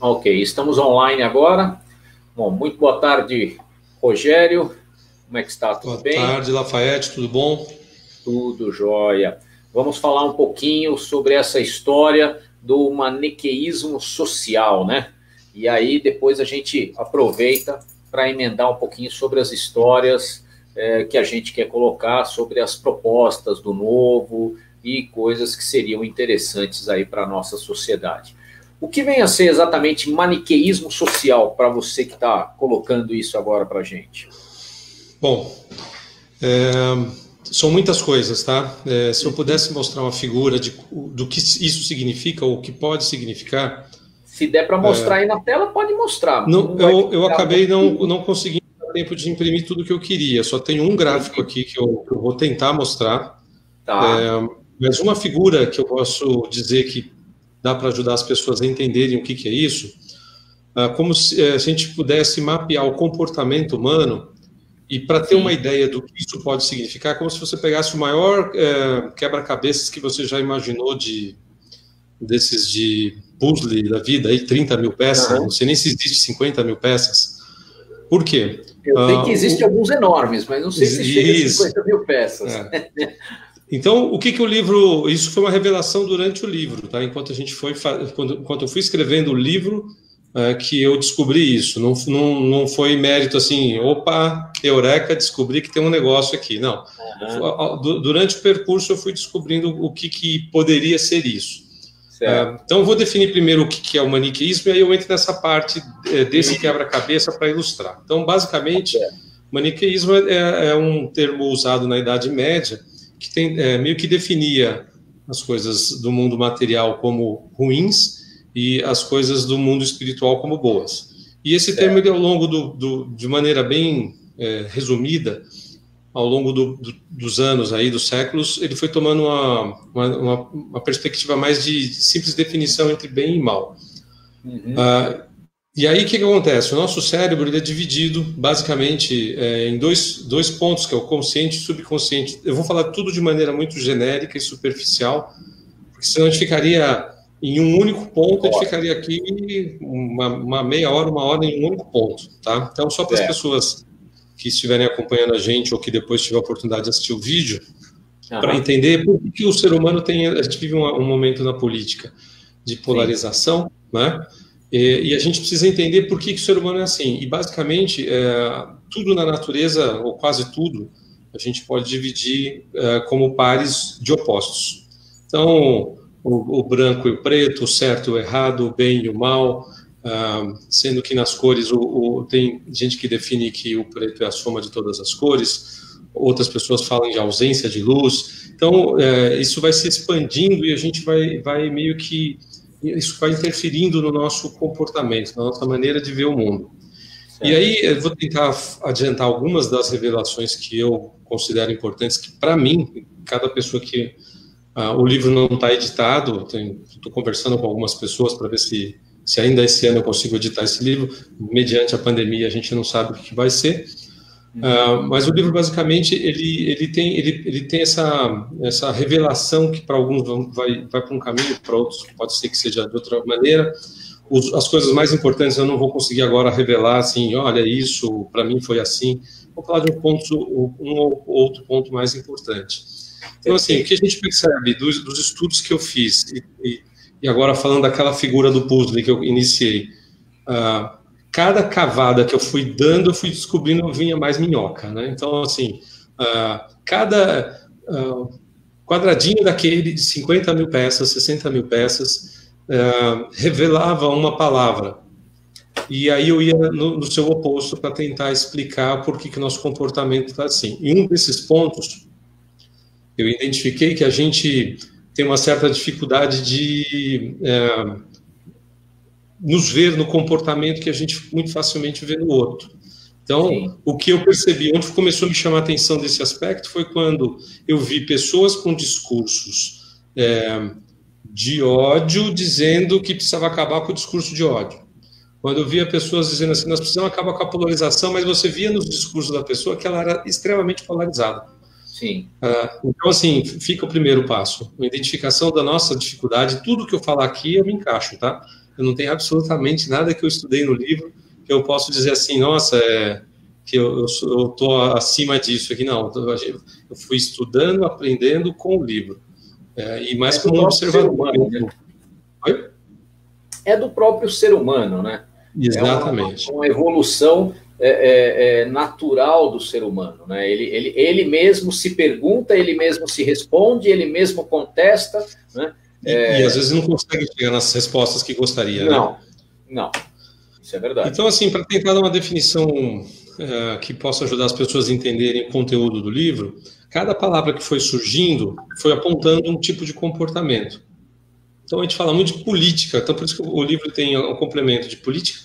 Ok, estamos online agora. Bom, muito boa tarde, Rogério. Como é que está? Tudo bem? Boa tarde, Lafayette, tudo bom? Tudo jóia. Vamos falar um pouquinho sobre essa história do maniqueísmo social, né? E aí depois a gente aproveita para emendar um pouquinho sobre as histórias que a gente quer colocar sobre as propostas do novo e coisas que seriam interessantes aí para a nossa sociedade. O que vem a ser exatamente maniqueísmo social para você que está colocando isso agora para a gente? Bom, são muitas coisas, tá? Se eu pudesse mostrar uma figura do que isso significa ou o que pode significar. Se der para mostrar aí na tela, pode mostrar. Não, eu acabei não conseguindo dar tempo de imprimir tudo que eu queria. Só tenho um gráfico aqui que eu vou tentar mostrar. Tá. Mas uma figura que eu posso dizer que dá para ajudar as pessoas a entenderem o que é isso, como se a gente pudesse mapear o comportamento humano. E para ter uma ideia do que isso pode significar, como se você pegasse o maior quebra-cabeças que você já imaginou desses de puzzle da vida, aí 30 mil peças, não sei nem se existe 50 mil peças. Por quê? Eu sei que existem alguns enormes, mas não sei se chega a 50 mil peças. Então, o que o livro... Isso foi uma revelação durante o livro, tá? Enquanto eu fui escrevendo o livro, que eu descobri isso. Não foi mérito assim, opa, eureka, descobri que tem um negócio aqui. Não. Durante o percurso eu fui descobrindo o que poderia ser isso. Então eu vou definir primeiro o que é o maniqueísmo e aí eu entro nessa parte desse quebra-cabeça para ilustrar. Então, basicamente, maniqueísmo é um termo usado na Idade Média que meio que definia as coisas do mundo material como ruins e as coisas do mundo espiritual como boas. E esse termo, ele, ao longo de maneira bem resumida, ao longo dos anos, aí, dos séculos, ele foi tomando uma perspectiva mais de simples definição entre bem e mal. E aí, o que acontece? O nosso cérebro ele é dividido, basicamente, em dois pontos, que é o consciente e o subconsciente. Eu vou falar tudo de maneira muito genérica e superficial, porque senão a gente ficaria... Em um único ponto, a gente ficaria aqui uma meia hora, uma hora em um único ponto, tá? Então, só para as pessoas que estiverem acompanhando a gente ou que depois tiver a oportunidade de assistir o vídeo, para entender por que o ser humano a gente vive um momento na política de polarização, né? E a gente precisa entender por que o ser humano é assim. E, basicamente, tudo na natureza, ou quase tudo, a gente pode dividir como pares de opostos. Então... O branco e o preto, o certo e o errado, o bem e o mal, sendo que nas cores tem gente que define que o preto é a soma de todas as cores, outras pessoas falam de ausência de luz. Então, isso vai se expandindo e a gente vai meio que... Isso vai interferindo no nosso comportamento, na nossa maneira de ver o mundo. E aí, eu vou tentar adiantar algumas das revelações que eu considero importantes, que, para mim, cada pessoa que... o livro não está editado, estou conversando com algumas pessoas para ver se ainda esse ano eu consigo editar esse livro. Mediante a pandemia, a gente não sabe o que vai ser. Mas o livro, basicamente, ele tem essa revelação que para alguns vai para um caminho, para outros pode ser que seja de outra maneira. As coisas mais importantes eu não vou conseguir agora revelar, assim, olha, isso para mim foi assim. Vou falar de um ou outro ponto mais importante. Então, assim, o que a gente percebe dos estudos que eu fiz, e agora falando daquela figura do puzzle que eu iniciei, cada cavada que eu fui dando, eu fui descobrindo que vinha mais minhoca, né? Então, assim, cada quadradinho daquele de 50 mil peças, 60 mil peças, revelava uma palavra. E aí eu ia no seu oposto para tentar explicar por que o nosso comportamento está assim. E um desses pontos... Eu identifiquei que a gente tem uma certa dificuldade de nos ver no comportamento que a gente muito facilmente vê no outro. Então, o que eu percebi, onde começou a me chamar a atenção desse aspecto, foi quando eu vi pessoas com discursos de ódio dizendo que precisava acabar com o discurso de ódio. Quando eu via pessoas dizendo assim, nós precisamos acabar com a polarização, mas você via nos discursos da pessoa que ela era extremamente polarizada. Então, assim, fica o primeiro passo, a identificação da nossa dificuldade. Tudo que eu falar aqui, eu me encaixo, tá? eu não tenho absolutamente nada que eu estudei no livro que eu posso dizer assim, nossa, que eu estou acima disso aqui. Não, eu fui estudando, aprendendo com o livro. E mais como um observador. Humano, né? É do próprio ser humano, né? Exatamente. É uma evolução natural do ser humano, né? Ele mesmo se pergunta, ele mesmo se responde, ele mesmo contesta, né? E às vezes não consegue chegar nas respostas que gostaria, né? Não. Isso é verdade. Então, assim, para tentar dar uma definição que possa ajudar as pessoas a entenderem o conteúdo do livro, cada palavra que foi surgindo foi apontando um tipo de comportamento. Então, a gente fala muito de política, então por isso que o livro tem um complemento de política,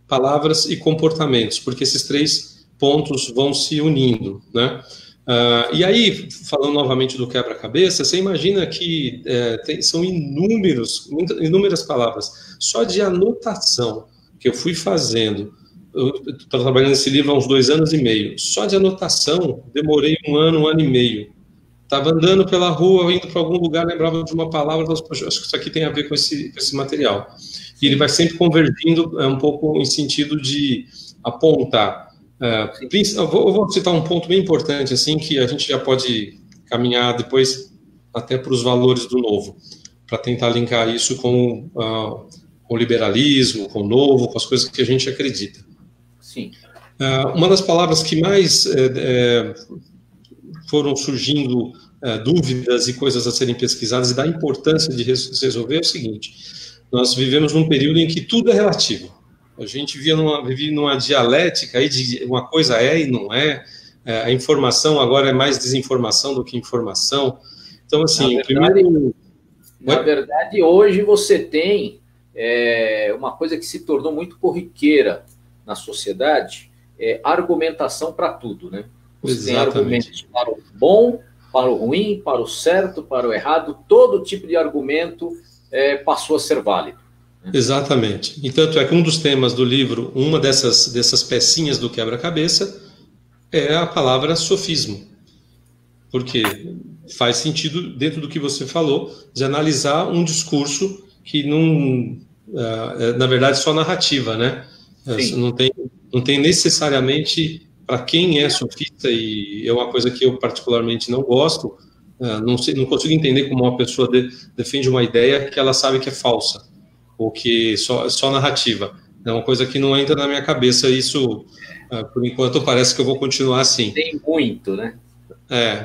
palavras e comportamentos, porque esses 3 pontos vão se unindo, né? E aí, falando novamente do quebra-cabeça, você imagina que são inúmeras palavras, só de anotação que eu fui fazendo. Eu estou trabalhando nesse livro há uns 2 anos e meio, só de anotação demorei 1 ano e meio. Estava andando pela rua, indo para algum lugar, lembrava de uma palavra, acho que isso aqui tem a ver com esse material. E ele vai sempre convergindo um pouco em sentido de apontar. Eu vou citar um ponto bem importante, assim, que a gente já pode caminhar depois até para os valores do novo, para tentar linkar isso com o liberalismo, com o novo, com as coisas que a gente acredita. Sim. Uma das palavras que mais foram surgindo dúvidas e coisas a serem pesquisadas e da importância de resolver é o seguinte: nós vivemos num período em que tudo é relativo. A gente vivia numa dialética aí de uma coisa é e não é. A informação agora é mais desinformação do que informação. Então, assim, na verdade, hoje você tem uma coisa que se tornou muito corriqueira na sociedade, argumentação para tudo, né? Você tem argumentos para o bom, para o ruim, para o certo, para o errado, todo tipo de argumento passou a ser válido. Né? Exatamente. E tanto é que um dos temas do livro, uma dessas pecinhas do quebra-cabeça, é a palavra sofismo. Porque faz sentido, dentro do que você falou, de analisar um discurso que não, na verdade, só narrativa, né? Não tem necessariamente, para quem é sofista, e é uma coisa que eu particularmente não gosto, não consigo entender como uma pessoa defende uma ideia que ela sabe que é falsa, ou que só narrativa. É uma coisa que não entra na minha cabeça, isso, por enquanto, parece que eu vou continuar assim. Tem muito, né?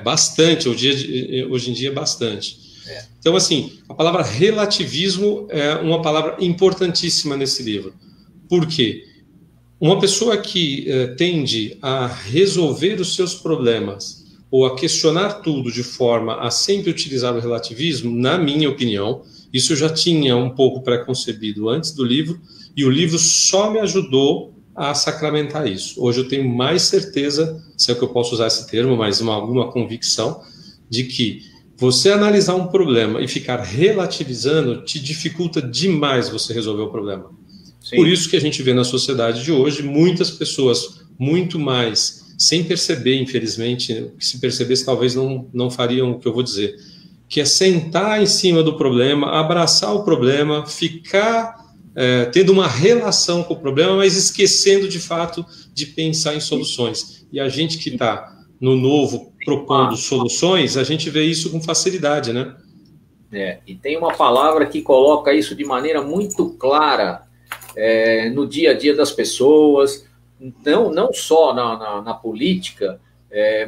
Bastante, hoje em dia, bastante. Então, assim, a palavra relativismo é uma palavra importantíssima nesse livro. Por quê? Uma pessoa que tende a resolver os seus problemas ou a questionar tudo de forma a sempre utilizar o relativismo, na minha opinião, isso eu já tinha um pouco preconcebido antes do livro, e o livro só me ajudou a sacramentar isso. Hoje eu tenho mais certeza, se é que eu posso usar esse termo, mas alguma convicção, de que você analisar um problema e ficar relativizando te dificulta demais você resolver o problema. Sim. Por isso que a gente vê na sociedade de hoje muitas pessoas muito mais, sem perceber, infelizmente, que se percebesse talvez não fariam o que eu vou dizer, que é sentar em cima do problema, abraçar o problema, ficar tendo uma relação com o problema, mas esquecendo de fato de pensar em soluções. E a gente que está no novo propondo soluções, a gente vê isso com facilidade, né? E tem uma palavra que coloca isso de maneira muito clara no dia a dia das pessoas, não só na política,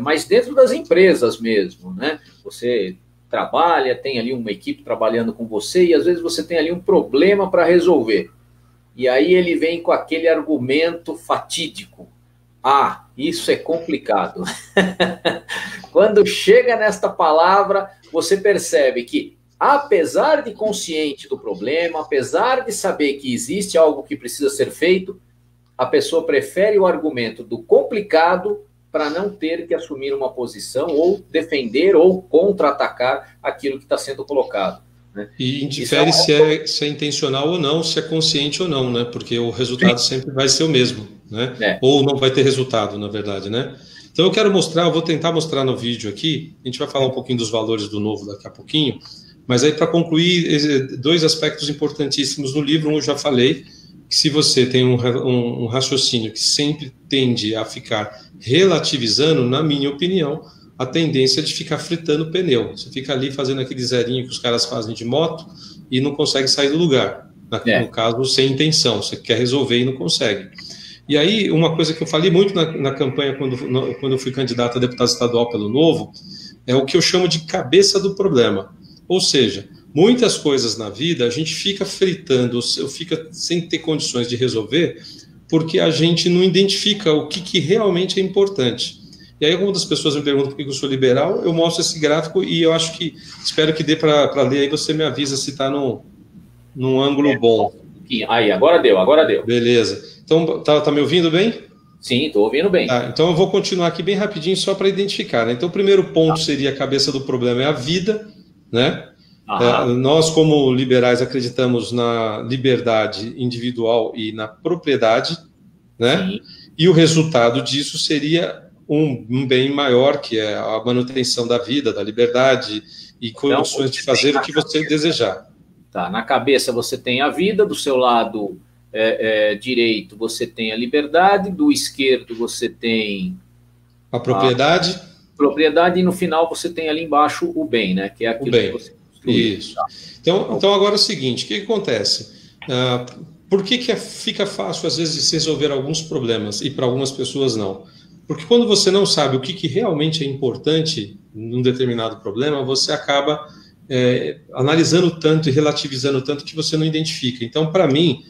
mas dentro das empresas mesmo, né? Você trabalha, tem ali uma equipe trabalhando com você e às vezes você tem ali um problema para resolver. E aí ele vem com aquele argumento fatídico. Isso é complicado. Quando chega nesta palavra, você percebe que, apesar de consciente do problema, apesar de saber que existe algo que precisa ser feito, a pessoa prefere o argumento do complicado para não ter que assumir uma posição ou defender ou contra-atacar aquilo que está sendo colocado. Né? E indifere se é intencional ou não, se é consciente ou não, né? Porque o resultado sempre vai ser o mesmo, né? Ou não vai ter resultado, na verdade, né? Então eu vou tentar mostrar no vídeo aqui, a gente vai falar um pouquinho dos valores do novo daqui a pouquinho, Mas aí, para concluir, dois aspectos importantíssimos no livro. Um eu já falei, que se você tem um raciocínio que sempre tende a ficar relativizando, na minha opinião, a tendência é de ficar fritando pneu. Você fica ali fazendo aquele zerinho que os caras fazem de moto e não consegue sair do lugar. No caso, sem intenção. Você quer resolver e não consegue. E aí, uma coisa que eu falei muito na campanha, quando eu fui candidato a deputado estadual pelo Novo, é o que eu chamo de cabeça do problema. Ou seja, muitas coisas na vida a gente fica fritando, fica sem ter condições de resolver, porque a gente não identifica o que realmente é importante. E aí, quando as pessoas me perguntam por que eu sou liberal, eu mostro esse gráfico e eu acho que, espero que dê para ler, aí você me avisa se está num ângulo bom. Aí, agora deu. Beleza. Então, tá me ouvindo bem? Sim, estou ouvindo bem. Então, eu vou continuar aqui bem rapidinho, só para identificar, né? Então, o primeiro ponto seria a cabeça do problema é a vida, né? Nós, como liberais, acreditamos na liberdade individual e na propriedade, né? Sim. E o resultado disso seria um bem maior, que é a manutenção da vida, da liberdade e condições de fazer o que você desejar. Tá, na cabeça você tem a vida, do seu lado direito você tem a liberdade, do esquerdo você tem a propriedade. Propriedade, e no final você tem ali embaixo o bem, né? Que é aquilo que você construiu. Isso. Tá. Então agora é o seguinte, o que acontece? Por que fica fácil, às vezes, de se resolver alguns problemas e para algumas pessoas não? Porque quando você não sabe o que realmente é importante num determinado problema, você acaba analisando tanto e relativizando tanto que você não identifica. Então, para mim,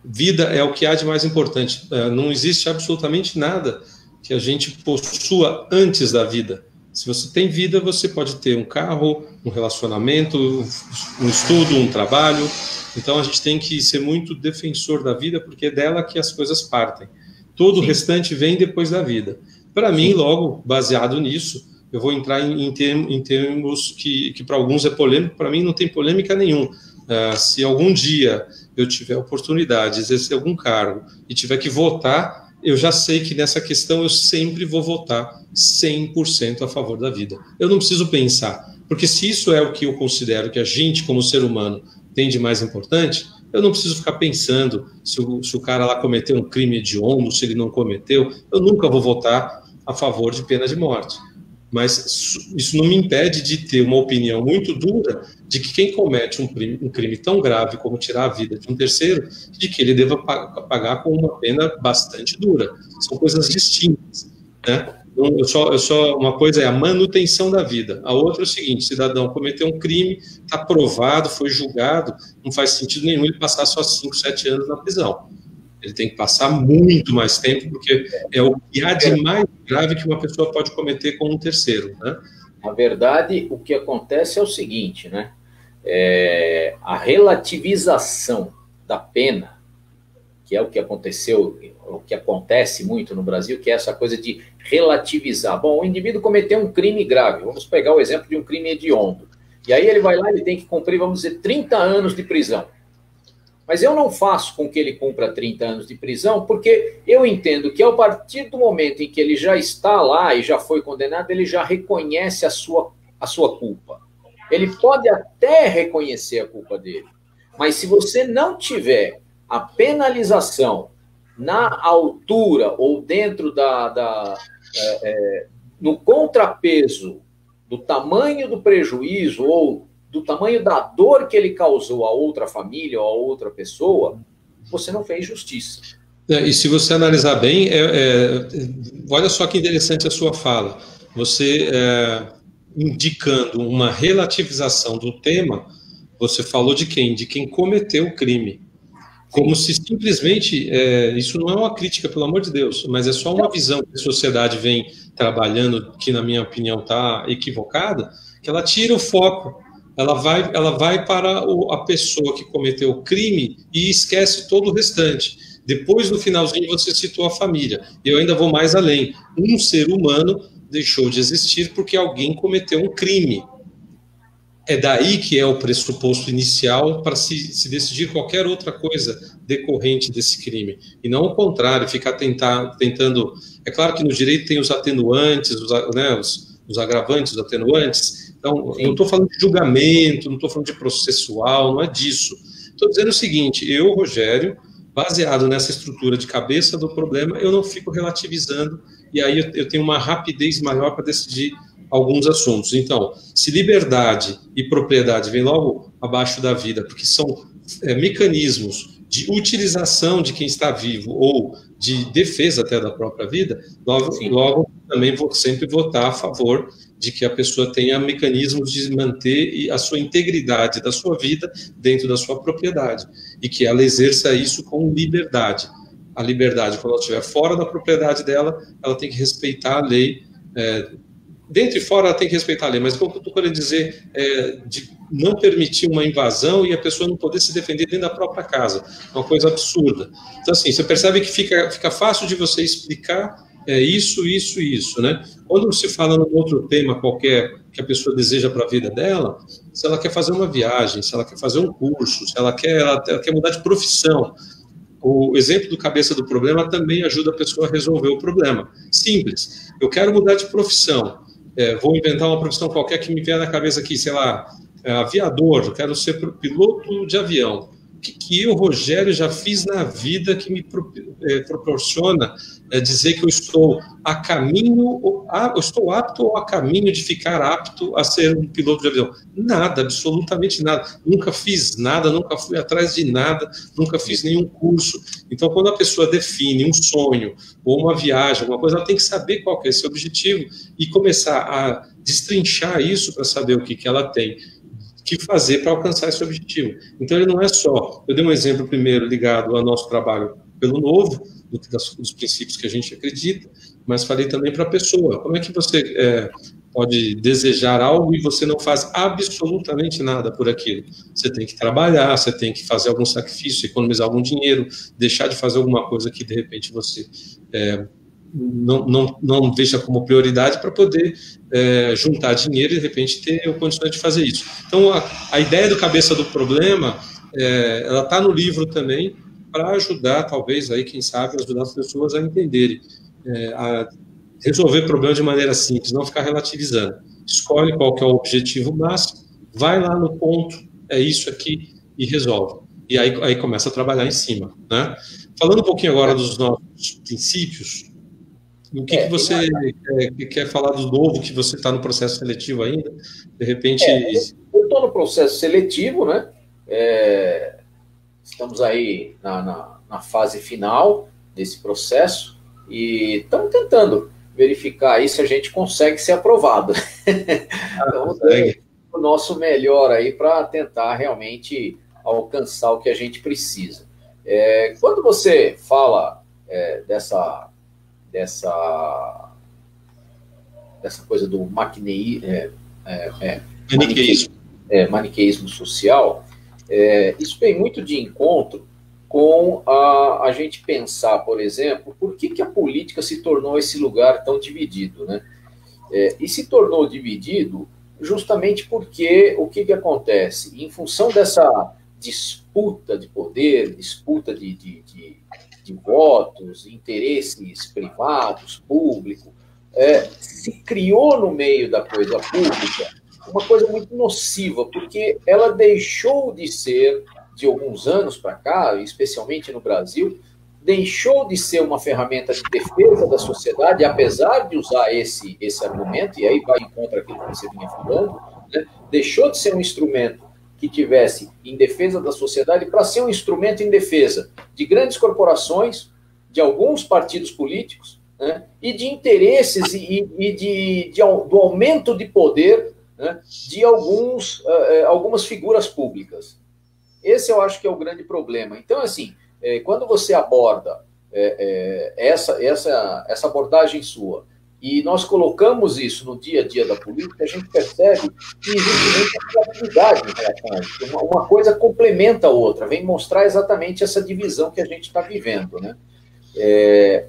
vida é o que há de mais importante. Não existe absolutamente nada que a gente possua antes da vida. Se você tem vida, você pode ter um carro, um relacionamento, um estudo, um trabalho. Então, a gente tem que ser muito defensor da vida, porque é dela que as coisas partem. Todo o restante vem depois da vida. Para mim, logo, baseado nisso, eu vou entrar em termos que para alguns é polêmico, para mim não tem polêmica nenhuma. Se algum dia eu tiver oportunidade de exercer algum cargo e tiver que votar, eu já sei que nessa questão eu sempre vou votar 100% a favor da vida. Eu não preciso pensar, porque se isso é o que eu considero que a gente, como ser humano, tem de mais importante, eu não preciso ficar pensando se o cara lá cometeu um crime hediondo, se ele não cometeu. Eu nunca vou votar a favor de pena de morte. Mas isso não me impede de ter uma opinião muito dura de que quem comete um crime tão grave como tirar a vida de um terceiro, de que ele deva pagar com uma pena bastante dura. São coisas distintas, né? Uma coisa é a manutenção da vida, a outra é o seguinte: cidadão cometeu um crime, está provado, foi julgado, não faz sentido nenhum ele passar só 5, 7 anos na prisão. Ele tem que passar muito mais tempo, porque é o que há de mais grave que uma pessoa pode cometer com um terceiro, né? Na verdade, o que acontece é o seguinte, né? A relativização da pena, que é o que aconteceu, o que acontece muito no Brasil, que é essa coisa de relativizar. Bom, o indivíduo cometeu um crime grave, vamos pegar o exemplo de um crime hediondo, e aí ele vai lá e ele tem que cumprir, vamos dizer, 30 anos de prisão. Mas eu não faço com que ele cumpra 30 anos de prisão, porque eu entendo que a partir do momento em que ele já está lá e já foi condenado, ele já reconhece a sua culpa. Ele pode até reconhecer a culpa dele, mas se você não tiver a penalização na altura ou dentro no contrapeso do tamanho do prejuízo ou do tamanho da dor que ele causou a outra família ou a outra pessoa, você não fez justiça. E se você analisar bem, olha só que interessante a sua fala. Você indicando uma relativização do tema, você falou de quem? De quem cometeu o crime. Como se simplesmente, isso não é uma crítica, pelo amor de Deus, mas é só uma visão que a sociedade vem trabalhando, que na minha opinião está equivocada, que ela tira o foco. Ela vai para a pessoa que cometeu o crime e esquece todo o restante. Depois, no finalzinho, você citou a família. Eu ainda vou mais além. Um ser humano deixou de existir porque alguém cometeu um crime. É daí que é o pressuposto inicial para se decidir qualquer outra coisa decorrente desse crime. E não o contrário, ficar tentando... É claro que no direito tem os atenuantes, os agravantes, os atenuantes, Então, não estou falando de julgamento, não estou falando de processual, não é disso. Estou dizendo o seguinte, eu, Rogério, baseado nessa estrutura de cabeça do problema, eu não fico relativizando, e aí eu tenho uma rapidez maior para decidir alguns assuntos. Então, se liberdade e propriedade vêm logo abaixo da vida, porque são mecanismos de utilização de quem está vivo ou de defesa até da própria vida, logo também vou sempre votar a favor de que a pessoa tenha mecanismos de manter a sua integridade da sua vida dentro da sua propriedade e que ela exerça isso com liberdade. A liberdade, quando ela estiver fora da propriedade dela, ela tem que respeitar a lei. Dentro e fora ela tem que respeitar a lei, mas o que eu estou querendo dizer é de não permitir uma invasão e a pessoa não poder se defender dentro da própria casa. É uma coisa absurda. Então, assim, você percebe que fica fácil de você explicar isso, né? Quando se fala num outro tema qualquer que a pessoa deseja para a vida dela, se ela quer fazer uma viagem, se ela quer fazer um curso, se ela quer mudar de profissão, o exemplo do cabeça do problema também ajuda a pessoa a resolver o problema. Simples. Eu quero mudar de profissão. Vou inventar uma profissão qualquer que me vier na cabeça aqui, sei lá, aviador, eu quero ser piloto de avião. O que eu, Rogério, já fiz na vida que me proporciona dizer que eu estou a caminho, eu estou apto ou a caminho de ficar apto a ser um piloto de avião? Nada, absolutamente nada. Nunca fiz nada, nunca fui atrás de nada, nunca fiz nenhum curso. Então, quando a pessoa define um sonho ou uma viagem, alguma coisa, ela tem que saber qual que é esse objetivo e começar a destrinchar isso para saber o que ela tem que fazer para alcançar esse objetivo. Então, ele não é só... Eu dei um exemplo primeiro ligado ao nosso trabalho pelo novo, dos princípios que a gente acredita, mas falei também para a pessoa. Como é que você pode desejar algo e você não faz absolutamente nada por aquilo? Você tem que trabalhar, você tem que fazer algum sacrifício, economizar algum dinheiro, deixar de fazer alguma coisa que, de repente, você... não veja como prioridade para poder juntar dinheiro e, de repente, ter condições de fazer isso. Então, a ideia do cabeça do problema, ela está no livro também, para ajudar, talvez, aí, quem sabe, ajudar as pessoas a entenderem, a resolver problemas de maneira simples, não ficar relativizando. Escolhe qual que é o objetivo máximo, vai lá no ponto, é isso aqui, e resolve. E aí começa a trabalhar em cima, né? Falando um pouquinho agora dos nossos princípios, o que você quer falar do novo, que você está no processo seletivo ainda? De repente... Eu estou no processo seletivo, né? Estamos aí na fase final desse processo e estamos tentando verificar aí se a gente consegue ser aprovado. Então, o nosso melhor aí para tentar realmente alcançar o que a gente precisa. Quando você fala dessa coisa do maniqueísmo social, isso vem muito de encontro com a gente pensar, por exemplo, por que a política se tornou esse lugar tão dividido, né? E se tornou dividido justamente porque o que acontece? Em função dessa disputa de poder, disputa de votos, interesses privados, públicos, se criou no meio da coisa pública uma coisa muito nociva, porque ela deixou de ser, de alguns anos para cá, especialmente no Brasil, deixou de ser uma ferramenta de defesa da sociedade, apesar de usar esse argumento, e aí vai em contra aquilo que você vinha falando, né? Deixou de ser um instrumento que tivesse em defesa da sociedade para ser um instrumento em defesa de grandes corporações, de alguns partidos políticos, né? E de interesses do aumento de poder, né, de algumas figuras públicas. Esse eu acho que é o grande problema. Então, assim, quando você aborda essa abordagem sua, e nós colocamos isso no dia a dia da política, a gente percebe que existe muita criatividade em relação a isso. Uma coisa complementa a outra, vem mostrar exatamente essa divisão que a gente está vivendo, né?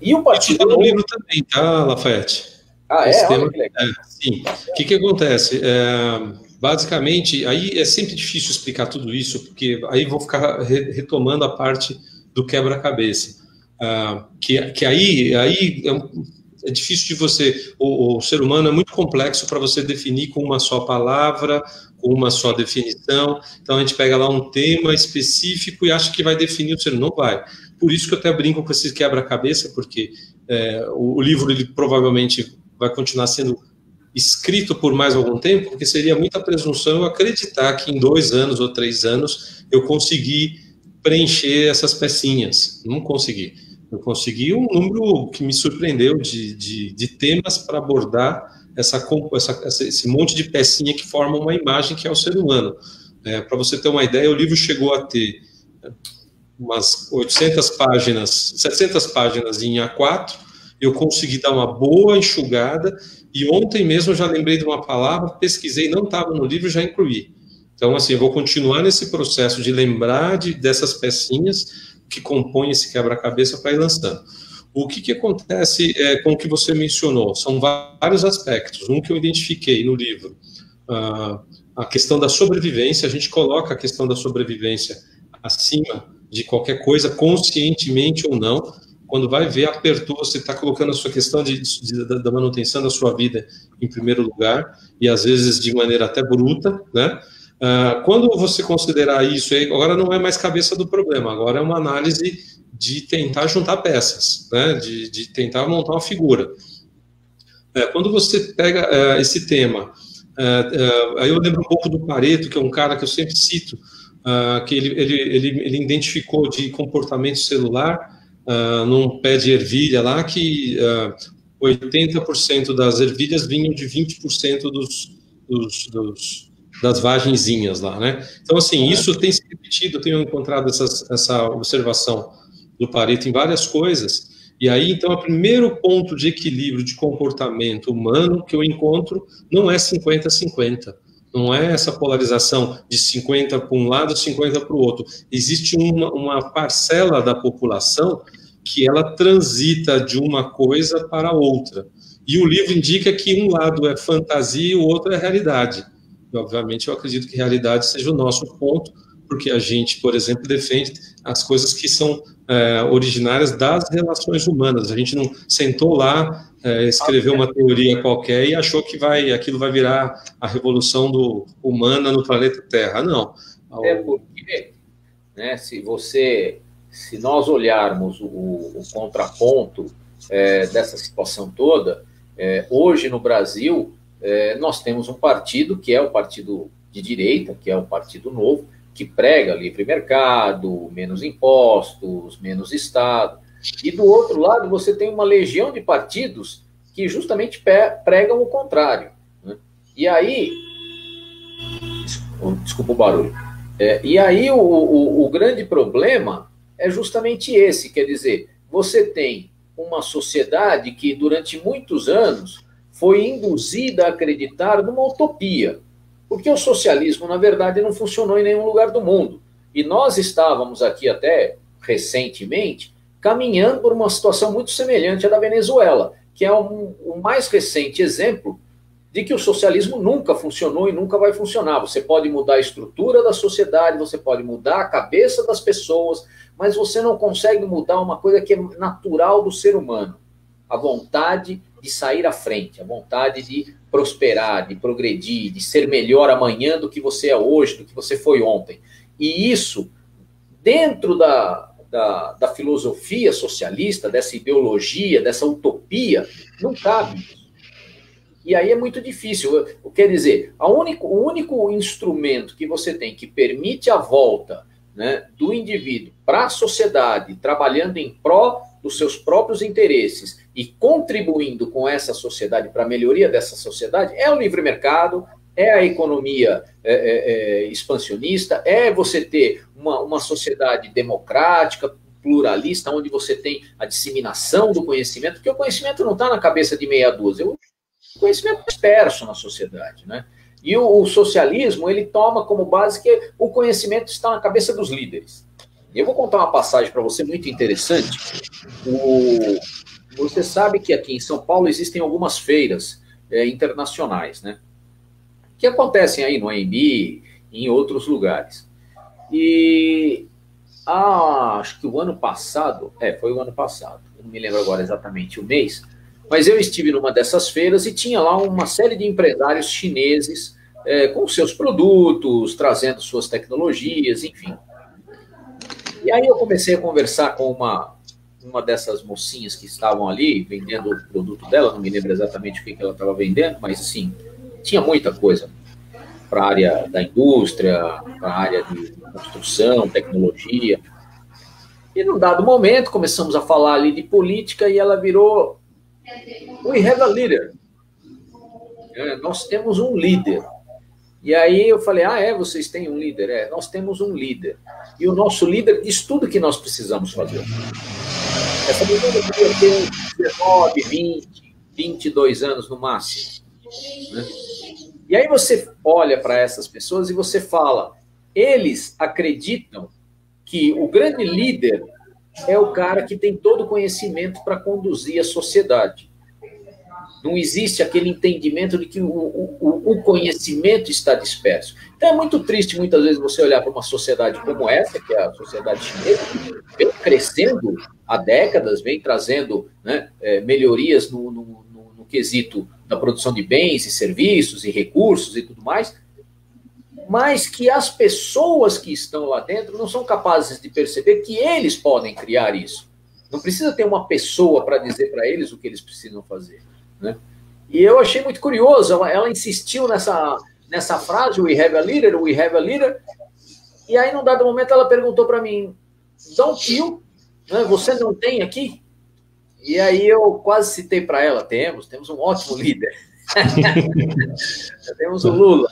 E o partido... Está no livro também, tá, Lafayette? Olha que legal. Sim. O que acontece? Basicamente, aí é sempre difícil explicar tudo isso, porque aí vou ficar retomando a parte do quebra-cabeça. Que aí é difícil de você... O ser humano é muito complexo para você definir com uma só palavra, com uma só definição. Então, a gente pega lá um tema específico e acha que vai definir o ser humano. Não vai. Por isso que eu até brinco com esse quebra-cabeça, porque o livro, ele provavelmente vai continuar sendo escrito por mais algum tempo, porque seria muita presunção eu acreditar que em 2 anos ou 3 anos eu consegui preencher essas pecinhas. Não consegui. Eu consegui um número que me surpreendeu de temas para abordar esse monte de pecinha que forma uma imagem que é o ser humano. Para você ter uma ideia, o livro chegou a ter umas 800 páginas, 700 páginas em A4, eu consegui dar uma boa enxugada, e ontem mesmo eu já lembrei de uma palavra, pesquisei, não estava no livro, já incluí. Então, assim, eu vou continuar nesse processo de lembrar dessas pecinhas que compõem esse quebra-cabeça para ir lançando. O que acontece com o que você mencionou? São vários aspectos. Um que eu identifiquei no livro, a questão da sobrevivência, a gente coloca a questão da sobrevivência acima de qualquer coisa, conscientemente ou não. Quando vai ver, apertou, você está colocando a sua questão da manutenção da sua vida em primeiro lugar, e às vezes de maneira até bruta, né? Quando você considerar isso, agora não é mais cabeça do problema, agora é uma análise de tentar juntar peças, né? De tentar montar uma figura. Quando você pega esse tema, aí eu lembro um pouco do Pareto, que é um cara que eu sempre cito, que ele identificou de comportamento celular num pé de ervilha lá, que 80% das ervilhas vinham de 20% das vagenzinhas lá, né? Então, assim, isso tem se repetido, eu tenho encontrado essa observação do Pareto em várias coisas, e aí, então, o primeiro ponto de equilíbrio de comportamento humano que eu encontro não é 50-50, não é essa polarização de 50 para um lado, 50 para o outro. Existe uma parcela da população que ela transita de uma coisa para outra. E o livro indica que um lado é fantasia e o outro é realidade. E, obviamente, eu acredito que realidade seja o nosso ponto, porque a gente, por exemplo, defende as coisas que são originárias das relações humanas. A gente não sentou lá, escreveu uma teoria qualquer e achou que aquilo vai virar a revolução humana no planeta Terra. Não. Porque, né, se nós olharmos o contraponto dessa situação toda, hoje no Brasil, nós temos um partido que é o partido de direita, que é o Partido Novo, que prega livre mercado, menos impostos, menos Estado. E do outro lado, você tem uma legião de partidos que justamente pregam o contrário, né? E aí... Desculpa o barulho. E aí o grande problema é justamente esse, quer dizer, você tem uma sociedade que durante muitos anos foi induzida a acreditar numa utopia, porque o socialismo, na verdade, não funcionou em nenhum lugar do mundo. E nós estávamos aqui até recentemente caminhando por uma situação muito semelhante à da Venezuela, que é o mais recente exemplo de que o socialismo nunca funcionou e nunca vai funcionar. Você pode mudar a estrutura da sociedade, você pode mudar a cabeça das pessoas, mas você não consegue mudar uma coisa que é natural do ser humano: a vontade de sair à frente, a vontade de prosperar, de progredir, de ser melhor amanhã do que você é hoje, do que você foi ontem. E isso, dentro da filosofia socialista, dessa ideologia, dessa utopia, não cabe. E aí é muito difícil. Quer dizer, o único instrumento que você tem que permite a volta, né, do indivíduo para a sociedade, trabalhando em pró dos seus próprios interesses e contribuindo com essa sociedade para a melhoria dessa sociedade, é o livre mercado, é a economia expansionista, é você ter uma sociedade democrática, pluralista, onde você tem a disseminação do conhecimento, porque o conhecimento não está na cabeça de meia dúzia, o conhecimento é disperso na sociedade, né? E o socialismo, ele toma como base que o conhecimento está na cabeça dos líderes. E eu vou contar uma passagem para você muito interessante. Você sabe que aqui em São Paulo existem algumas feiras internacionais, né? Que acontecem aí no AMB e em outros lugares. E acho que o ano passado, foi o ano passado, eu não me lembro agora exatamente o mês, Mas eu estive numa dessas feiras e tinha lá uma série de empresários chineses com seus produtos, trazendo suas tecnologias, enfim. E aí eu comecei a conversar com uma dessas mocinhas que estavam ali vendendo o produto dela, não me lembro exatamente o que ela estava vendendo, mas assim, tinha muita coisa para a área da indústria, para a área de construção, tecnologia. E num dado momento começamos a falar ali de política e ela virou: "We have a leader." Nós temos um líder. E aí eu falei: vocês têm um líder? Nós temos um líder. E o nosso líder diz tudo que nós precisamos fazer. Essa menina devia ter 19, 20, 22 anos no máximo. Né? E aí você olha para essas pessoas e você fala: eles acreditam que o grande líder é o cara que tem todo o conhecimento para conduzir a sociedade. Não existe aquele entendimento de que o conhecimento está disperso. Então é muito triste, muitas vezes, você olhar para uma sociedade como essa, que é a sociedade chinesa, que vem crescendo há décadas, vem trazendo, né, melhorias no quesito da produção de bens e serviços e recursos e tudo mais, mas que as pessoas que estão lá dentro não são capazes de perceber que eles podem criar isso. Não precisa ter uma pessoa para dizer para eles o que eles precisam fazer. Né? E eu achei muito curioso, ela insistiu nessa frase, "We have a leader, we have a leader", e aí, num dado momento, ela perguntou para mim: "Don't you? Né, você não tem aqui?" E aí eu quase citei para ela: temos um ótimo líder. Temos o Lula.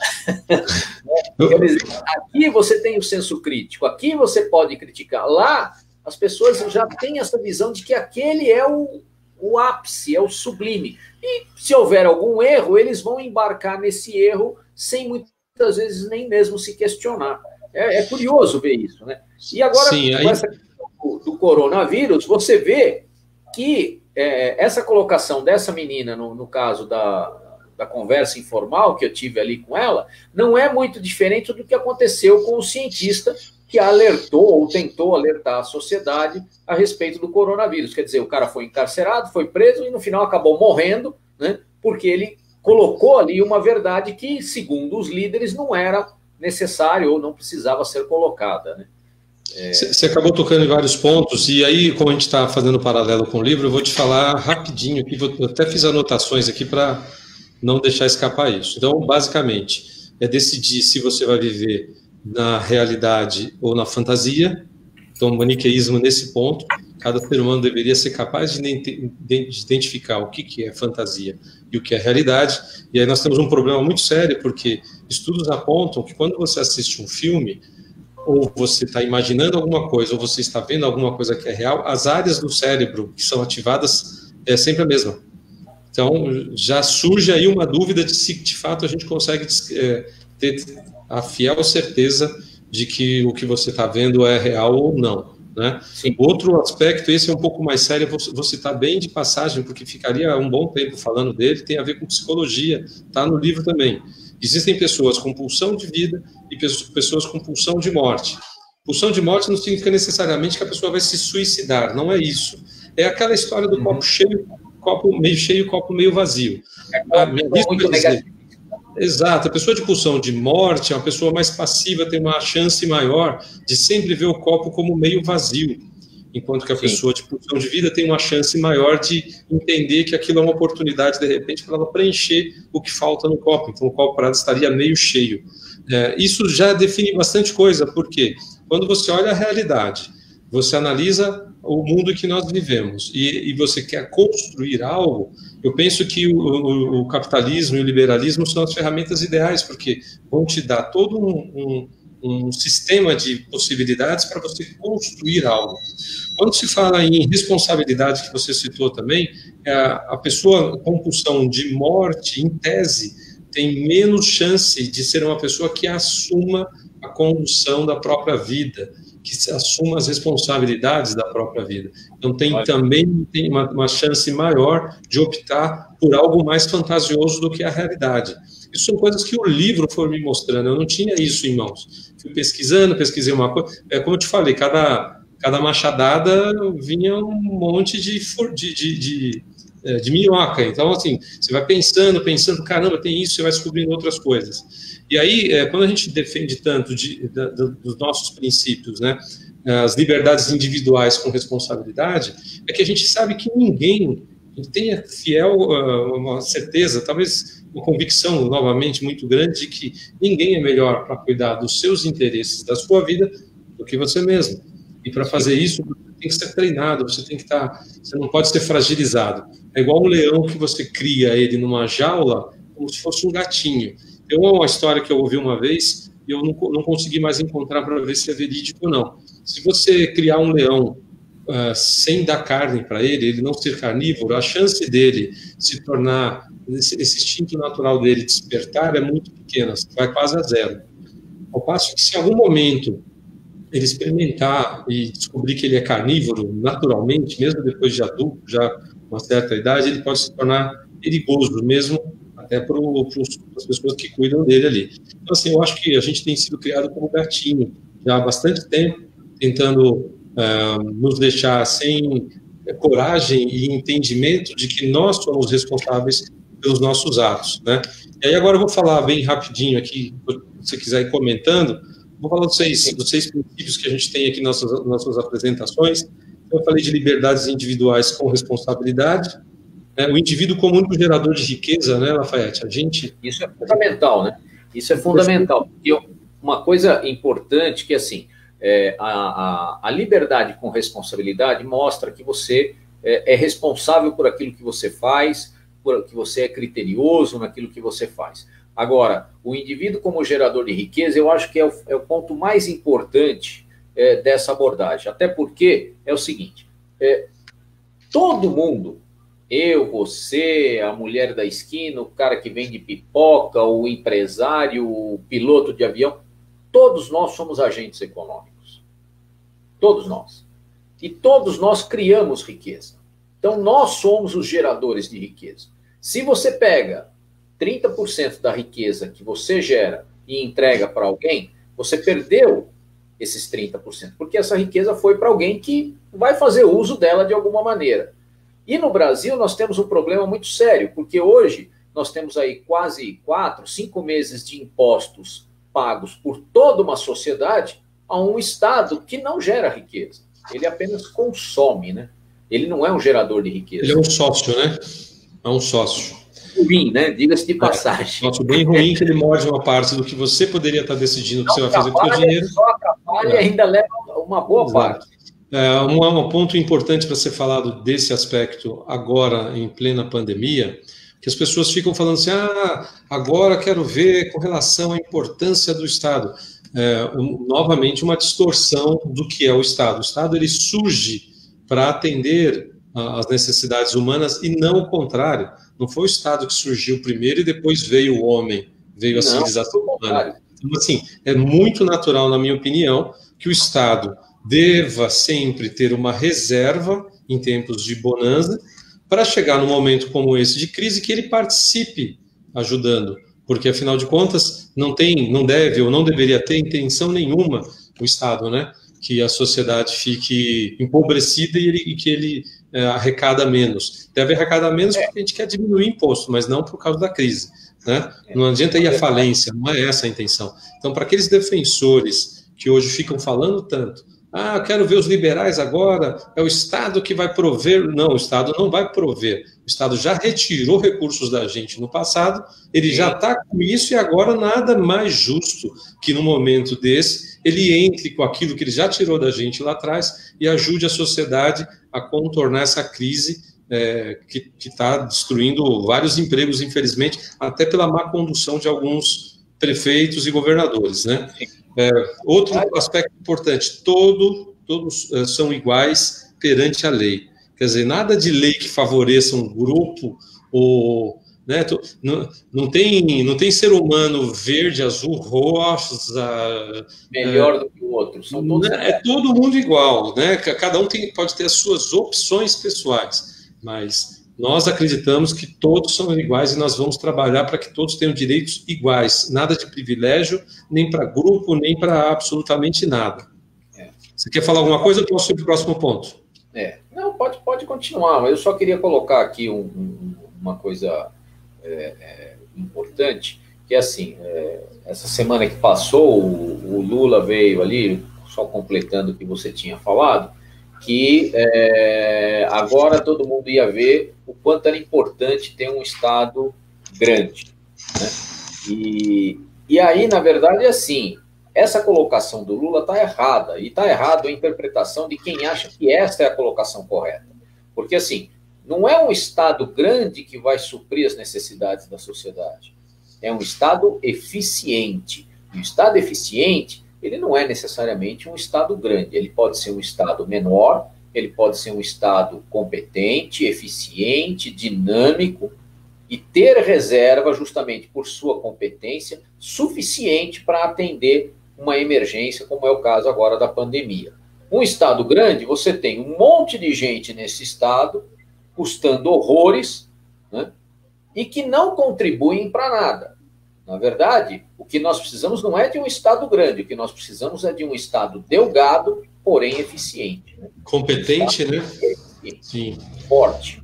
Aqui você tem o senso crítico, aqui você pode criticar. Lá, as pessoas já têm essa visão de que aquele é o ápice, é o sublime. E se houver algum erro, eles vão embarcar nesse erro sem muitas vezes nem mesmo se questionar. É curioso ver isso, né? E agora, com essa questão do coronavírus, você vê que essa colocação dessa menina, no caso da conversa informal que eu tive ali com ela, não é muito diferente do que aconteceu com o cientista que alertou ou tentou alertar a sociedade a respeito do coronavírus. Quer dizer, o cara foi encarcerado, foi preso e no final acabou morrendo, né, porque ele colocou ali uma verdade que, segundo os líderes, não era necessário ou não precisava ser colocada. Né? Você acabou tocando em vários pontos, e aí, como a gente está fazendo paralelo com o livro, eu vou te falar rapidinho aqui, eu até fiz anotações aqui para não deixar escapar isso. Então, basicamente, é decidir se você vai viver na realidade ou na fantasia. Então, o maniqueísmo nesse ponto, cada ser humano deveria ser capaz de identificar o que é fantasia e o que é realidade. E aí nós temos um problema muito sério, porque estudos apontam que quando você assiste um filme, ou você está imaginando alguma coisa, ou você está vendo alguma coisa que é real, as áreas do cérebro que são ativadas é sempre a mesma. Então, já surge aí uma dúvida de se, de fato, a gente consegue ter a fiel certeza de que o que você está vendo é real ou não. Né? Outro aspecto, esse é um pouco mais sério, vou citar bem de passagem, porque ficaria um bom tempo falando dele, tem a ver com psicologia, está no livro também. Existem pessoas com pulsão de vida e pessoas com pulsão de morte. Pulsão de morte não significa necessariamente que a pessoa vai se suicidar, não é isso. É aquela história do copo cheio, copo meio cheio, copo meio vazio. Muito negativo. Exato, a pessoa de pulsão de morte é uma pessoa mais passiva, tem uma chance maior de sempre ver o copo como meio vazio, enquanto que a pessoa de pulsão de vida tem uma chance maior de entender que aquilo é uma oportunidade, de repente, para ela preencher o que falta no copo. Então, o copo para ela estaria meio cheio. Isso já define bastante coisa, porque quando você olha a realidade, você analisa o mundo que nós vivemos e você quer construir algo, eu penso que o capitalismo e o liberalismo são as ferramentas ideais, porque vão te dar todo um sistema de possibilidades para você construir algo. Quando se fala em responsabilidade, que você citou também, a pessoa com pulsão de morte, em tese, tem menos chance de ser uma pessoa que assuma a condução da própria vida, que assuma as responsabilidades da própria vida. Então, também tem uma chance maior de optar por algo mais fantasioso do que a realidade. Isso são coisas que o livro foi me mostrando, eu não tinha isso em mãos. Fui pesquisando, pesquisei uma coisa, como eu te falei, cada machadada vinha um monte de de minhoca. Então, assim, você vai pensando, caramba, tem isso, você vai descobrindo outras coisas. E aí, quando a gente defende tanto dos nossos princípios, né, as liberdades individuais com responsabilidade, é que a gente sabe que ninguém tenha fiel uma certeza, talvez uma convicção, novamente, muito grande, de que ninguém é melhor para cuidar dos seus interesses, da sua vida, do que você mesmo. E para fazer isso, você tem que ser treinado, você tem que estar, você não pode ser fragilizado. É igual um leão que você cria ele numa jaula, como se fosse um gatinho. Tem uma história que eu ouvi uma vez, e eu não consegui mais encontrar para ver se é verídico ou não. Se você criar um leão sem dar carne para ele não ser carnívoro, a chance dele se tornar, esse instinto natural dele despertar é muito pequena, vai quase a zero. Ao passo que, se em algum momento ele experimentar e descobrir que ele é carnívoro naturalmente, mesmo depois de adulto, já com uma certa idade, ele pode se tornar perigoso mesmo, até para as pessoas que cuidam dele ali. Então, assim, eu acho que a gente tem sido criado como gatinho já há bastante tempo, tentando nos deixar sem coragem e entendimento de que nós somos responsáveis pelos nossos atos, né? E aí agora eu vou falar bem rapidinho aqui, se você quiser ir comentando, vou falar dos seis princípios que a gente tem aqui nas nossas apresentações. Eu falei de liberdades individuais com responsabilidade, o indivíduo como único gerador de riqueza, né, Lafayette? Isso é fundamental, né? Isso é fundamental. E uma coisa importante que, assim, a liberdade com responsabilidade mostra que você é responsável por aquilo que você faz, por que você é criterioso naquilo que você faz. Agora, o indivíduo como gerador de riqueza, eu acho que é o ponto mais importante dessa abordagem. Até porque é o seguinte, todo mundo, eu, você, a mulher da esquina, o cara que vende pipoca, o empresário, o piloto de avião, todos nós somos agentes econômicos. Todos nós. E todos nós criamos riqueza. Então, nós somos os geradores de riqueza. Se você pega 30% da riqueza que você gera e entrega para alguém, você perdeu esses 30%, porque essa riqueza foi para alguém que vai fazer uso dela de alguma maneira. E no Brasil nós temos um problema muito sério, porque hoje nós temos aí quase 4, 5 meses de impostos pagos por toda uma sociedade a um Estado que não gera riqueza. Ele apenas consome, né? Ele não é um gerador de riqueza. Ele é um sócio, né? É um sócio. Ruim, né? Diga-se de passagem. Sócio bem ruim, que ele morde uma parte do que você poderia estar decidindo que você vai fazer com o seu dinheiro. Só atrapalha e ainda leva uma boa parte. Um ponto importante para ser falado desse aspecto agora, em plena pandemia, que as pessoas ficam falando assim, agora quero ver com relação à importância do Estado. Novamente, uma distorção do que é o Estado. O Estado, ele surge para atender às necessidades humanas e não o contrário. Não foi o Estado que surgiu primeiro e depois veio o homem, veio a civilização humana. Então, assim, é muito natural, na minha opinião, que o Estado deva sempre ter uma reserva em tempos de bonança para chegar num momento como esse de crise que ele participe ajudando, porque afinal de contas não deve ou não deveria ter intenção nenhuma o Estado, né, que a sociedade fique empobrecida e que ele arrecada menos. Deve arrecadar menos porque a gente quer diminuir imposto, mas não por causa da crise, né? Não adianta ir à falência, não é essa a intenção. Então, para aqueles defensores que hoje ficam falando tanto, eu quero ver os liberais agora, é o Estado que vai prover. Não, o Estado não vai prover. O Estado já retirou recursos da gente no passado, ele já está com isso e agora nada mais justo que no momento desse ele entre com aquilo que ele já tirou da gente lá atrás e ajude a sociedade a contornar essa crise que está destruindo vários empregos, infelizmente, até pela má condução de alguns prefeitos e governadores, né? Outro aspecto importante, todos são iguais perante a lei. Quer dizer, nada de lei que favoreça um grupo, né, não tem ser humano verde, azul, rosa... melhor do que o outro. São todos todo mundo igual, né? Cada um pode ter as suas opções pessoais, mas nós acreditamos que todos são iguais e nós vamos trabalhar para que todos tenham direitos iguais, nada de privilégio, nem para grupo, nem para absolutamente nada. Você quer falar alguma coisa ou posso ir para o próximo ponto? Não, pode continuar, mas eu só queria colocar aqui uma coisa importante, que é assim, essa semana que passou, o Lula veio ali, só completando o que você tinha falado, que agora todo mundo ia ver o quanto era importante ter um Estado grande, né? E aí, na verdade, é assim, essa colocação do Lula está errada, e está errado a interpretação de quem acha que essa é a colocação correta. Porque, assim, não é um Estado grande que vai suprir as necessidades da sociedade, é um Estado eficiente. E o Estado eficiente, ele não é necessariamente um Estado grande, ele pode ser um Estado menor, ele pode ser um Estado competente, eficiente, dinâmico, e ter reserva, justamente por sua competência, suficiente para atender uma emergência, como é o caso agora da pandemia. Um Estado grande, você tem um monte de gente nesse Estado, custando horrores, né, e que não contribuem para nada. Na verdade, o que nós precisamos não é de um Estado grande, o que nós precisamos é de um Estado delgado, porém eficiente. Né? Competente, né? Sim. Forte.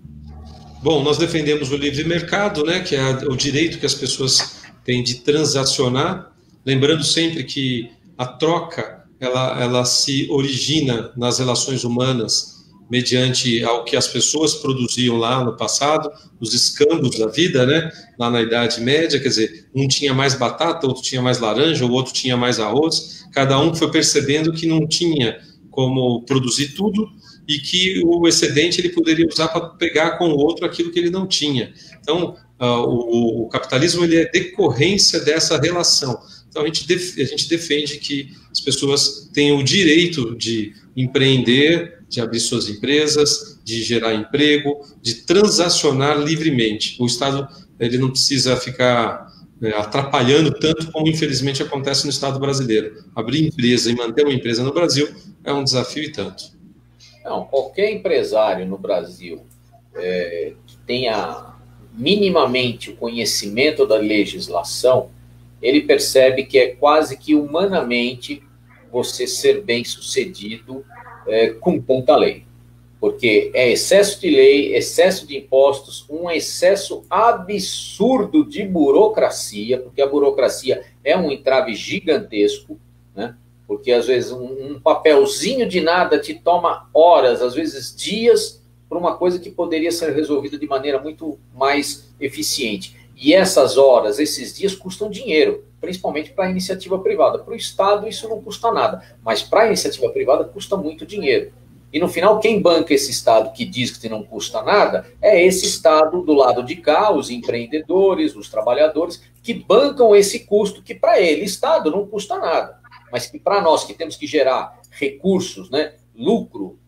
Bom, nós defendemos o livre mercado, né, que é o direito que as pessoas têm de transacionar, lembrando sempre que a troca ela se origina nas relações humanas mediante ao que as pessoas produziam lá no passado, os escambos da vida, né, lá na Idade Média, quer dizer, um tinha mais batata, outro tinha mais laranja, o outro tinha mais arroz, cada um foi percebendo que não tinha como produzir tudo, e que o excedente ele poderia usar para pegar com o outro aquilo que ele não tinha. Então, o capitalismo ele é decorrência dessa relação. Então, a gente defende que as pessoas tenham o direito de empreender, de abrir suas empresas, de gerar emprego, de transacionar livremente. O Estado ele não precisa ficar atrapalhando tanto como, infelizmente, acontece no Estado brasileiro. Abrir empresa e manter uma empresa no Brasil é um desafio e tanto. Não, qualquer empresário no Brasil que tenha minimamente o conhecimento da legislação, ele percebe que é quase que humanamente você ser bem-sucedido com tanta lei. Porque é excesso de lei, excesso de impostos, um excesso absurdo de burocracia, porque a burocracia é um entrave gigantesco, né? Porque, às vezes, um papelzinho de nada te toma horas, às vezes dias, por uma coisa que poderia ser resolvida de maneira muito mais eficiente. E essas horas, esses dias, custam dinheiro, principalmente para a iniciativa privada. Para o Estado, isso não custa nada, mas para a iniciativa privada, custa muito dinheiro. E, no final, quem banca esse Estado que diz que não custa nada é esse Estado do lado de cá, os empreendedores, os trabalhadores, que bancam esse custo que, para ele, Estado, não custa nada. Mas que para nós que temos que gerar recursos, né, lucro,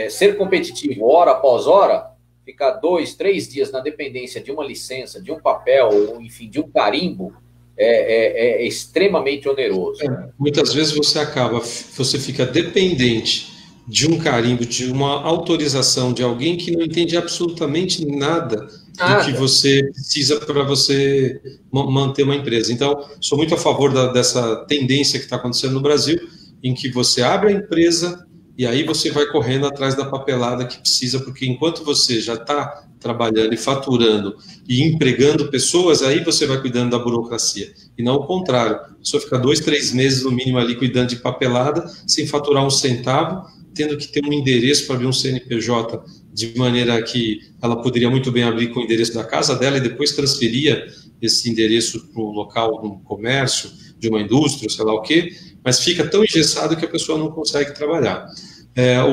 ser competitivo hora após hora, ficar 2, 3 dias na dependência de uma licença, de um papel, ou enfim, de um carimbo, é extremamente oneroso. Muitas vezes você fica dependente de um carimbo, de uma autorização de alguém que não entende absolutamente nada do que você precisa para você manter uma empresa. Então, sou muito a favor dessa tendência que está acontecendo no Brasil, em que você abre a empresa e aí você vai correndo atrás da papelada que precisa, porque enquanto você já está trabalhando e faturando e empregando pessoas, aí você vai cuidando da burocracia. E não o contrário. A pessoa fica 2, 3 meses no mínimo ali cuidando de papelada, sem faturar um centavo, tendo que ter um endereço para abrir um CNPJ, de maneira que ela poderia muito bem abrir com o endereço da casa dela e depois transferia esse endereço para o local de um comércio, de uma indústria, sei lá o quê, mas fica tão engessado que a pessoa não consegue trabalhar.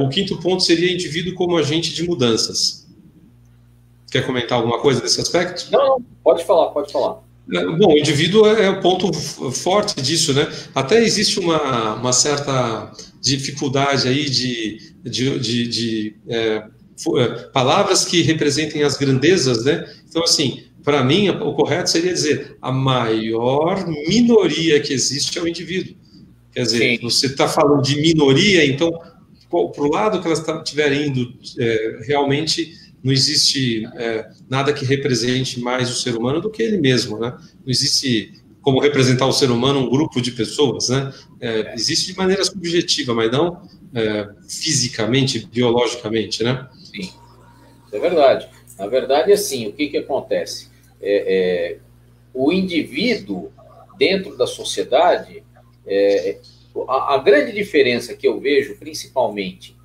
O quinto ponto seria indivíduo como agente de mudanças. Quer comentar alguma coisa desse aspecto? Não, pode falar, pode falar. Bom, o indivíduo é o ponto forte disso, né? Até existe uma certa dificuldade aí de palavras que representem as grandezas, né? Então, assim, para mim, o correto seria dizer a maior minoria que existe é o indivíduo. Quer dizer, sim, você está falando de minoria, então, para o lado que ela estiver indo, realmente não existe nada que represente mais o ser humano do que ele mesmo, né? Não existe como representar o ser humano, um grupo de pessoas, né? Existe de maneira subjetiva, mas não fisicamente, biologicamente, né? Sim, isso é verdade. Na verdade, assim, o que acontece? O indivíduo dentro da sociedade, a grande diferença que eu vejo, principalmente,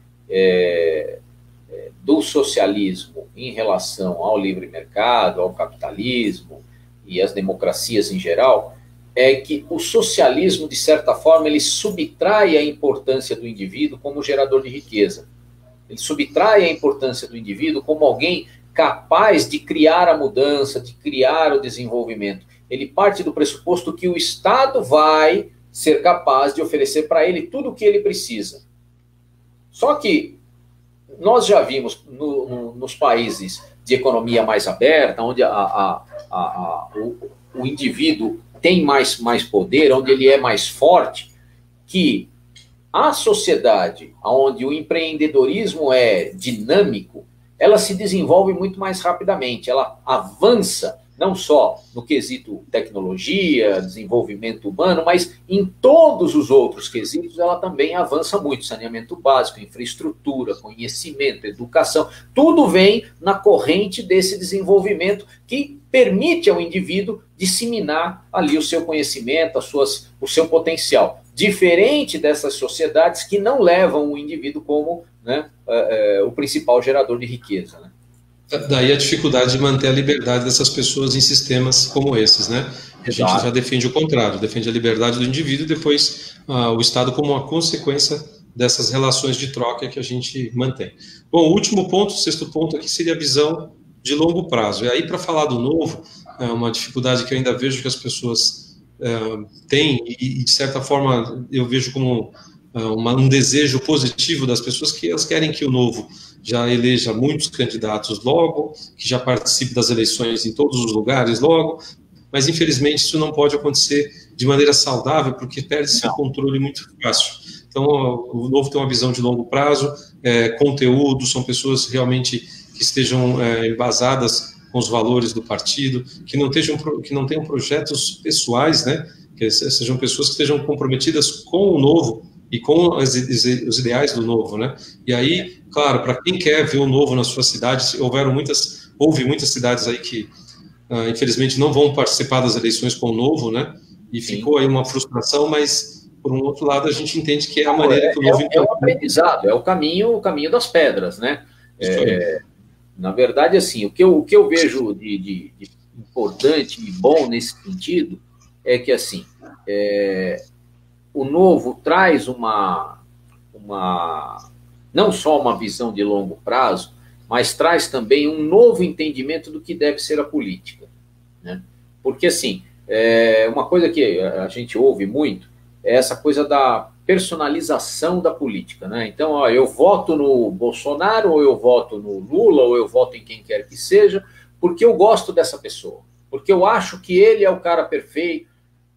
do socialismo em relação ao livre mercado, ao capitalismo e às democracias em geral, é que o socialismo, de certa forma, ele subtrai a importância do indivíduo como gerador de riqueza. Ele subtrai a importância do indivíduo como alguém capaz de criar a mudança, de criar o desenvolvimento. Ele parte do pressuposto que o Estado vai ser capaz de oferecer para ele tudo o que ele precisa. Só que nós já vimos nos países de economia mais aberta, onde o indivíduo tem mais poder, onde ele é mais forte, que a sociedade onde o empreendedorismo é dinâmico, ela se desenvolve muito mais rapidamente, ela avança não só no quesito tecnologia, desenvolvimento humano, mas em todos os outros quesitos ela também avança muito. Saneamento básico, infraestrutura, conhecimento, educação, tudo vem na corrente desse desenvolvimento que permite ao indivíduo disseminar ali o seu conhecimento, o seu potencial. Diferente dessas sociedades que não levam o indivíduo como, né, o principal gerador de riqueza, né? Daí a dificuldade de manter a liberdade dessas pessoas em sistemas como esses, né? A gente já defende o contrário, defende a liberdade do indivíduo e depois o Estado como uma consequência dessas relações de troca que a gente mantém. Bom, o último ponto, o sexto ponto aqui seria a visão de longo prazo. E aí, para falar do novo, uma dificuldade que eu ainda vejo que as pessoas têm, e de certa forma eu vejo como um desejo positivo das pessoas, que elas querem que o novo já eleja muitos candidatos logo, que já participe das eleições em todos os lugares logo, mas infelizmente isso não pode acontecer de maneira saudável, porque perde-se o controle muito fácil. Então, o novo tem uma visão de longo prazo, conteúdo, são pessoas realmente que estejam embasadas com os valores do partido, que não tenham projetos pessoais, né, que sejam pessoas que estejam comprometidas com o novo e com os ideais do novo, né? E aí, claro, para quem quer ver o novo na sua cidade, houve muitas cidades aí que, infelizmente, não vão participar das eleições com o novo, né? E ficou aí uma frustração, mas, por um outro lado, a gente entende que é a maneira que o novo... É um aprendizado, é o caminho das pedras, né? Na verdade, assim, o que eu vejo de importante e bom nesse sentido é que, assim, o novo traz não só uma visão de longo prazo, mas traz também um novo entendimento do que deve ser a política, né? Porque, assim, uma coisa que a gente ouve muito é essa coisa da personalização da política, né? Então, eu voto no Bolsonaro, ou eu voto no Lula, ou eu voto em quem quer que seja, porque eu gosto dessa pessoa, porque eu acho que ele é o cara perfeito.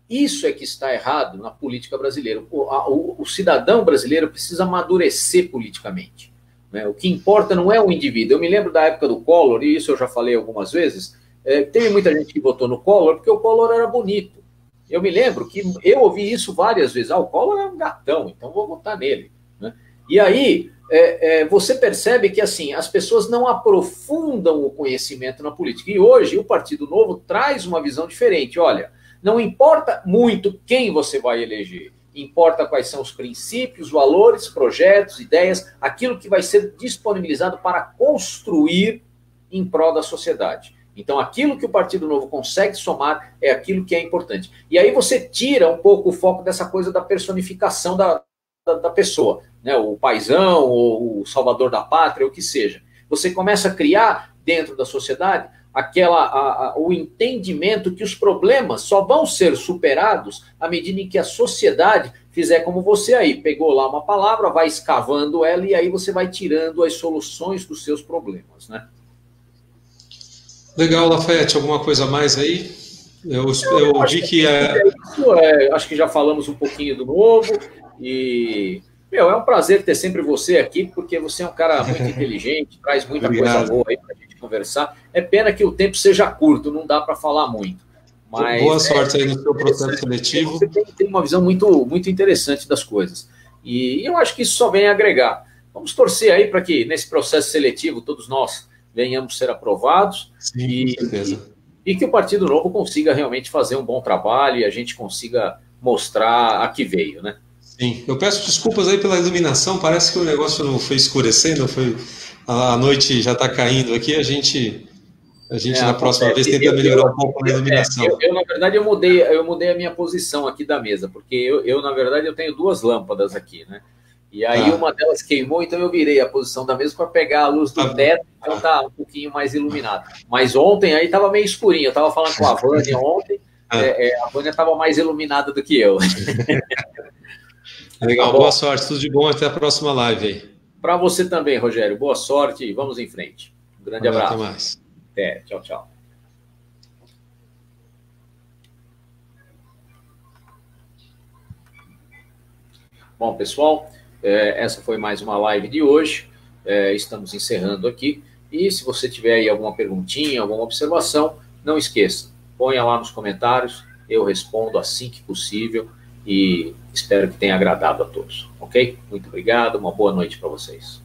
Isso é que está errado na política brasileira. O cidadão brasileiro precisa amadurecer politicamente, né? O que importa não é o indivíduo. Eu me lembro da época do Collor, e isso eu já falei algumas vezes, teve muita gente que votou no Collor porque o Collor era bonito. Eu me lembro que eu ouvi isso várias vezes. O Collor é um gatão, então vou votar nele, né? E aí você percebe que assim as pessoas não aprofundam o conhecimento na política. E hoje o Partido Novo traz uma visão diferente. Olha, não importa muito quem você vai eleger, importa quais são os princípios, valores, projetos, ideias, aquilo que vai ser disponibilizado para construir em prol da sociedade. Então, aquilo que o Partido Novo consegue somar é aquilo que é importante. E aí você tira um pouco o foco dessa coisa da personificação da pessoa, né? O paizão, ou o salvador da pátria, o que seja. Você começa a criar dentro da sociedade o entendimento que os problemas só vão ser superados à medida em que a sociedade fizer como você aí, pegou lá uma palavra, vai escavando ela e aí você vai tirando as soluções dos seus problemas, né? Legal, Lafayette, alguma coisa a mais aí? Eu vi que acho que já falamos um pouquinho do novo e... é um prazer ter sempre você aqui, porque você é um cara muito inteligente, traz muita coisa boa aí para a gente conversar. É pena que o tempo seja curto, não dá para falar muito. Mas, boa sorte aí no seu processo seletivo. Você tem uma visão muito interessante das coisas. E eu acho que isso só vem agregar. Vamos torcer aí para que nesse processo seletivo todos nós venhamos ser aprovados. Sim, com certeza. E que o Partido Novo consiga realmente fazer um bom trabalho e a gente consiga mostrar a que veio, né? Sim, eu peço desculpas aí pela iluminação, parece que o negócio não foi escurecendo, a noite já está caindo aqui, a gente na próxima vez tenta melhorar um pouco a iluminação. Na verdade, eu mudei a minha posição aqui da mesa, porque na verdade, eu tenho duas lâmpadas aqui, né? E aí uma delas queimou, então eu virei a posição da mesa para pegar a luz do teto, então tá um pouquinho mais iluminado. Mas ontem aí estava meio escurinho, eu estava falando com a Vânia ontem, a Vânia estava mais iluminada do que eu. Legal, boa sorte, tudo de bom, até a próxima live aí. Para você também, Rogério, boa sorte e vamos em frente. Um grande abraço. Até mais. Até, tchau, tchau. Bom, pessoal, essa foi mais uma live de hoje. Estamos encerrando aqui. E se você tiver aí alguma perguntinha, alguma observação, não esqueça, ponha lá nos comentários, eu respondo assim que possível e espero que tenha agradado a todos, ok? Muito obrigado, uma boa noite para vocês.